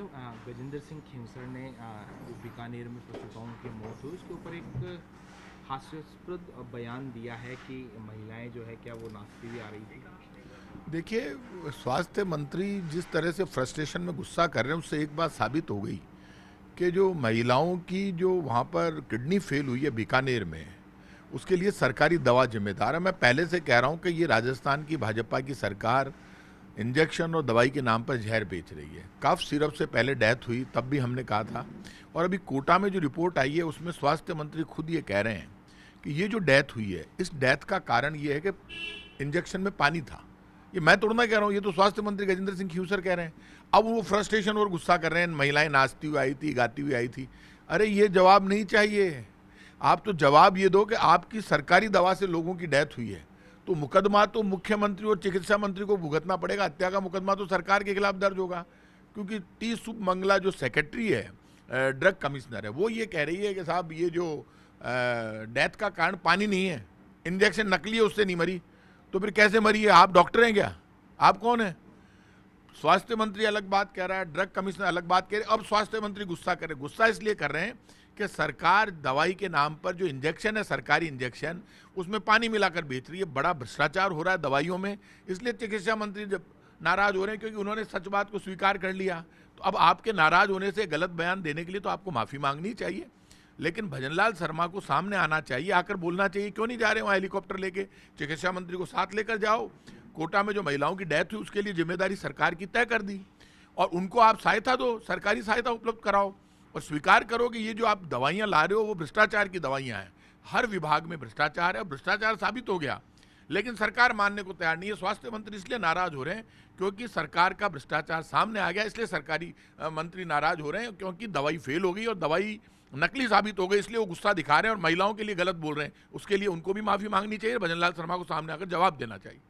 गजेंद्र सिंह खेमसर ने जो बीकानेर में प्रसूताओं की मौत हुई उसके ऊपर एक हास्यास्पद बयान दिया है कि महिलाएं जो है क्या वो नाचती हुई आ रही थी। देखिए, स्वास्थ्य मंत्री जिस तरह से फ्रस्ट्रेशन में गुस्सा कर रहे हैं उससे एक बात साबित हो गई कि जो महिलाओं की जो वहाँ पर किडनी फेल हुई है बीकानेर में, उसके लिए सरकारी दवा जिम्मेदार है। मैं पहले से कह रहा हूँ कि ये राजस्थान की भाजपा की सरकार इंजेक्शन और दवाई के नाम पर जहर बेच रही है। कफ सिरप से पहले डेथ हुई तब भी हमने कहा था, और अभी कोटा में जो रिपोर्ट आई है उसमें स्वास्थ्य मंत्री खुद ये कह रहे हैं कि ये जो डेथ हुई है इस डेथ का कारण ये है कि इंजेक्शन में पानी था। ये मैं थोड़ा ना कह रहा हूँ, ये तो स्वास्थ्य मंत्री गजेंद्र सिंह खीवसर कह रहे हैं। अब वो फ्रस्ट्रेशन और गुस्सा कर रहे हैं, महिलाएं नाचती हुई आई थी, गाती हुई आई थी। अरे ये जवाब नहीं चाहिए, आप तो जवाब ये दो कि आपकी सरकारी दवा से लोगों की डेथ हुई है तो मुकदमा तो मुख्यमंत्री और चिकित्सा मंत्री को भुगतना पड़ेगा। हत्या का मुकदमा तो सरकार के खिलाफ दर्ज होगा, क्योंकि टी सुमंगला जो सेक्रेटरी है, ड्रग कमिश्नर है, वो ये कह रही है कि साहब ये जो डेथ का कारण पानी नहीं है, इंजेक्शन नकली है उससे नहीं मरी। तो फिर कैसे मरी है? आप डॉक्टर हैं क्या? आप कौन है? स्वास्थ्य मंत्री अलग बात कह रहा है, ड्रग कमिश्नर अलग बात कह रहे हैं, अब स्वास्थ्य मंत्री गुस्सा कर रहे हैं। गुस्सा इसलिए कर रहे हैं कि सरकार दवाई के नाम पर जो इंजेक्शन है, सरकारी इंजेक्शन, उसमें पानी मिलाकर बेच रही है। बड़ा भ्रष्टाचार हो रहा है दवाइयों में, इसलिए चिकित्सा मंत्री जब नाराज हो रहे हैं, क्योंकि उन्होंने सच बात को स्वीकार कर लिया। तो अब आपके नाराज होने से गलत बयान देने के लिए तो आपको माफी मांगनी चाहिए, लेकिन भजनलाल शर्मा को सामने आना चाहिए, आकर बोलना चाहिए। क्यों नहीं जा रहे वहाँ हेलीकॉप्टर लेके? चिकित्सा मंत्री को साथ लेकर जाओ। कोटा में जो महिलाओं की डेथ हुई उसके लिए जिम्मेदारी सरकार की तय कर दी, और उनको आप सहायता दो, सरकारी सहायता उपलब्ध कराओ, और स्वीकार करो कि ये जो आप दवाइयाँ ला रहे हो वो भ्रष्टाचार की दवाइयाँ हैं। हर विभाग में भ्रष्टाचार है, और भ्रष्टाचार साबित हो गया, लेकिन सरकार मानने को तैयार नहीं है। स्वास्थ्य मंत्री इसलिए नाराज हो रहे हैं क्योंकि सरकार का भ्रष्टाचार सामने आ गया, इसलिए सरकारी मंत्री नाराज हो रहे हैं, क्योंकि दवाई फेल हो गई और दवाई नकली साबित हो गई, इसलिए वो गुस्सा दिखा रहे हैं और महिलाओं के लिए गलत बोल रहे हैं। उसके लिए उनको भी माफी मांगनी चाहिए, भजनलाल शर्मा को सामने आकर जवाब देना चाहिए।